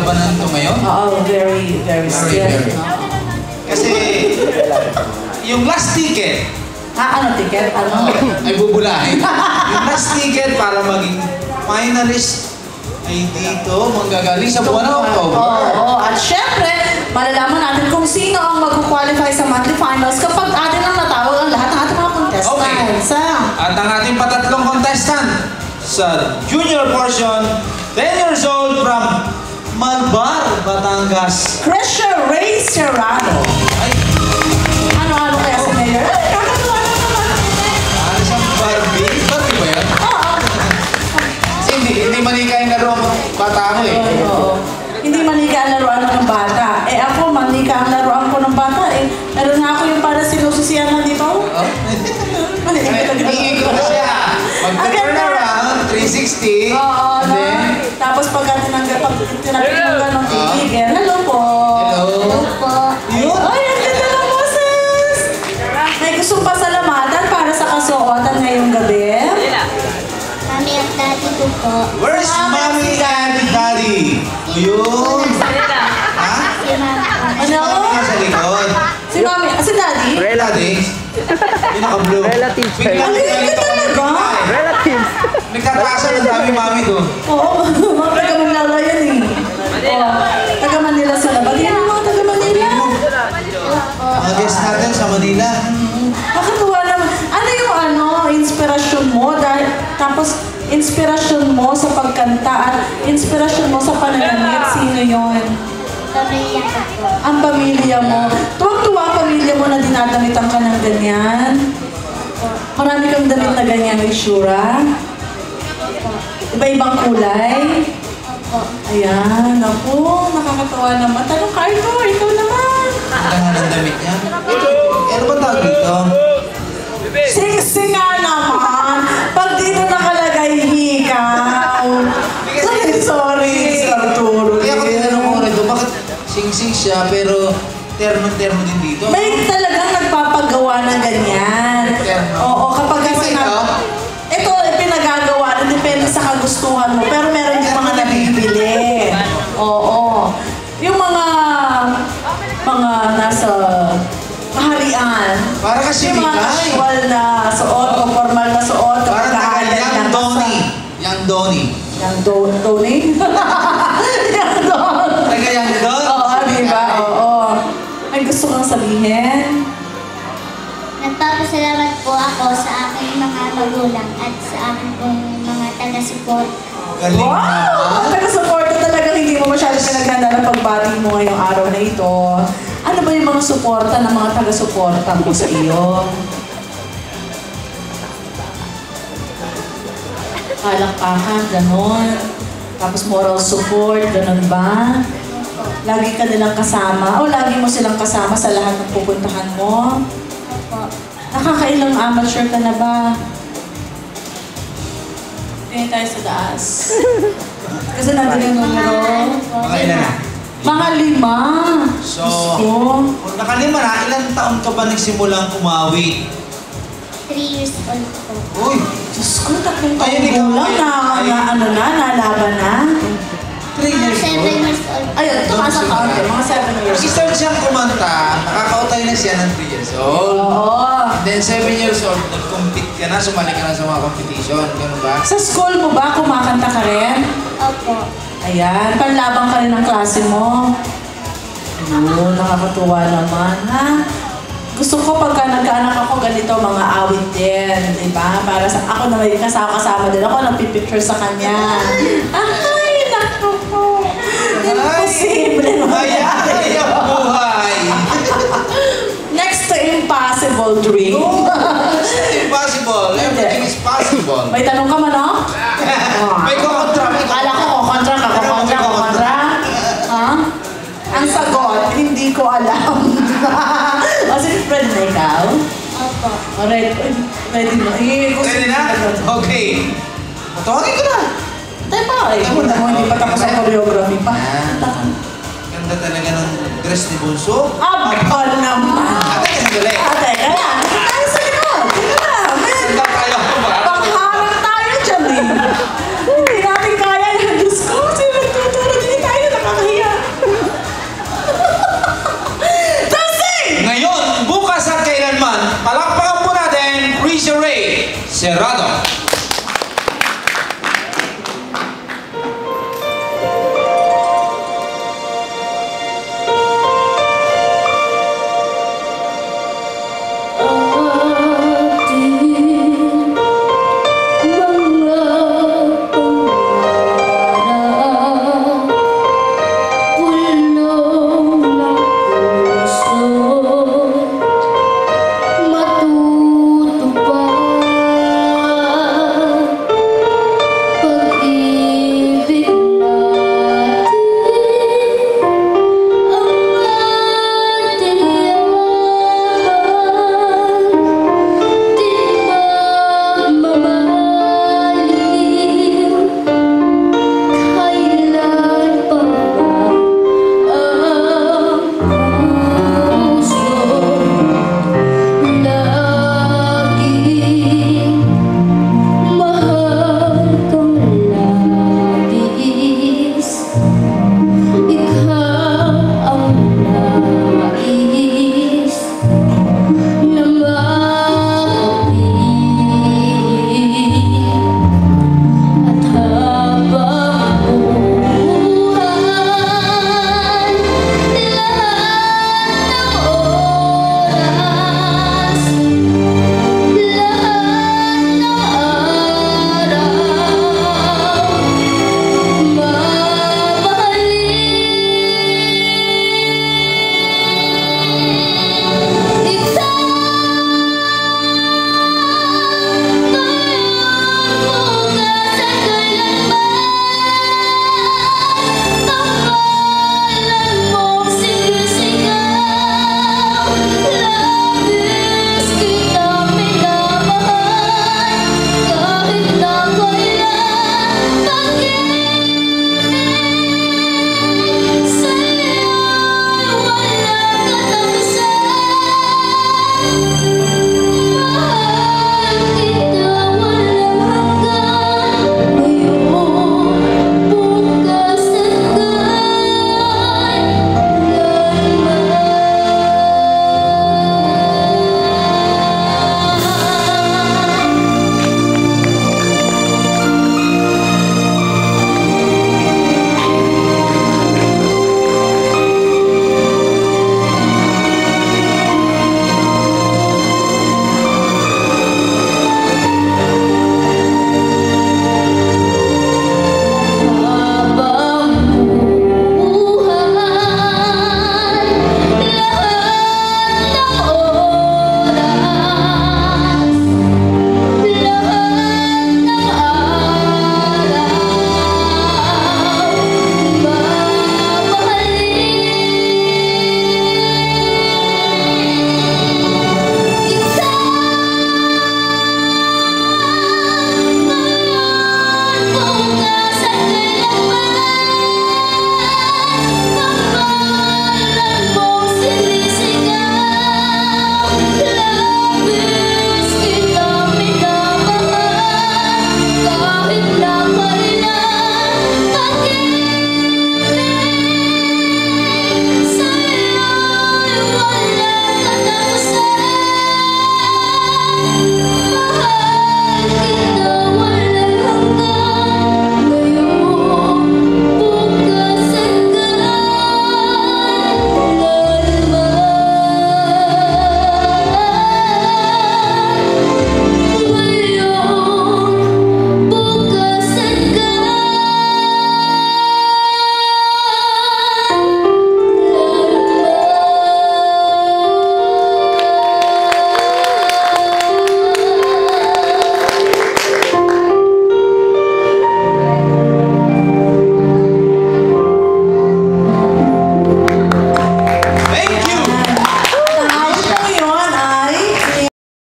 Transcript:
labanan ito ngayon? Oo, very stiff. Kasi, yung last ticket, ano ticket? Ano? ay bubulahin. Yung last ticket para maging finalist ay dito manggagaling sa buwan ng October. Oo, at syempre, malalaman natin kung sino ang mag-qualify sa monthly finals kapag atin ang natawag ang lahat ng ating mga contestants. At ang ating patatlong contestant sa junior portion, 10 years old from Malbar, Batangas. Krisha Ray Serrano. Ay, ano kaya sa mayor? Kakatuwa na naman. ano siyang Barbie? Barbie ba yan? Oo. Kasi hindi manika yung laro ang bata mo eh. Oo. Hindi manika ang laruan ng bata. Ako, manika ang laruan ko ng bata eh. Meron nga ako yung para sinususiyan na dito. Iikot na siya. Mag-turn around, 360. Oo, tapos pag tinapit mo ganong tigil, hello po. Hello. po. Yun. Ay, ang ganda ng boses! May gustong pasalamatan para sa kasuotan ngayong gabi. Mami at daddy ko po. Where's mommy and daddy? Ayun. Ha? Si mama po. Ano? Mami ka sa likod. Si mami, si daddy? Daddy? Pinaka-blue. Relatives. Biglang Ay, talaga? Relatives. Nagkataasan ng dami mami ko. Oo, taga Manila yan eh. Taga Manila sila. Batiin mo mga taga Manila. Mga guest natin sa Manila. Nakatuwa naman. Ano yung inspirasyon mo? Tapos, inspirasyon mo sa pagkanta at inspirasyon mo sa pananamit. Sino yun? Pamilya ko po. Ang pamilya mo. Tuwang-tuwa ang pamilya mo na dinadamitan ka ng ganyan. Marami kang damit na ganyan, Ishura. Iba-ibang kulay. Opo. Ayan, ako, nakakatawa naman. Tanong ka, ikaw naman. Ang ng damit niya. Ano ba tawag dito? Sexy nga naman. Pag dito nakalagay hikaw. Sorry, Arturo. Kaya ako tinanong ko rin doon, bakit sing-sing siya pero terno-terno din dito? May talagang nagpapagawa ng ganyan. Oo, kapag kasi ito pinagagawa na depende sa kagustuhan mo. Pero meron din mga nabibili. Oo. Yung mga nasa kaharian. Para kasi yung mga Mikay. casual na suot o formal na suot. Parang taga-Yang Donnie. Yang Donnie. Yang Donnie? Yang Don. Taga-Yang Don. Oo, diba? Oo. May gusto kang sabihin? Nagpapasalamat po ako sa aking mga magulang at sa aking pong mga taga-support. Galing Wow! naman. Taga-suporta talaga, hindi mo masyadong pinaghanda ng pagbati mo ngayong araw na ito. Ano ba yung mga suporta ng mga taga-suporta mo sa iyo? Palakpakan, ganon. Tapos moral support, ganon ba? Lagi ka nilang kasama o lagi mo silang kasama sa lahat ng pupuntahan mo? Opo. Nakakailang amateur ka na ba? Tingin tayo sa taas. Kasi nandun yung numero. Mga ilan na? Mga 5. So, Gusto. kung nakalima na, ilang taon ka ba nagsimulang kumawi? 3 years old po. Uy! Diyos ko, tatlong Ayun, taong ikaw, gulang na nalaban na. 3 years 7 old? years old. Ayun, tumaas ang kaunti, mga 7 years. Kasi start siyang kumanta, nakakautay na siya ng 3 years old. Oo. And then 7 years old, nag-compete ka na, sumali ka na sa mga competition. Ganun ba? Sa school mo ba, kumakanta ka rin? Opo. Ayan, panlabang ka rin ng klase mo. Ayun, nakakatuwa naman, ha? Gusto ko pagka nagkaanak ako ganito, mga awit din, di ba? Para sa ako na may kasama din ako, nagpipicture sa kanya. Ay, naku po. Imposible Ay, ang buhay! Next to impossible dream. Impossible. Everything is possible. May tanong ka man, no? May kukontra. Akala ko, kukontra ka, kukontra. Ha? Ang sagot, hindi ko alam. O, sige, pwede na ikaw? Opo. Alright, pwede mo. Pwede na? Okay. Tawagin ko na. Tayo pa, eh. Hindi pa tapos ang choreography pa. Ganda talaga ng dress ni Bunso. Abal naman. Ate, sandali. Ate,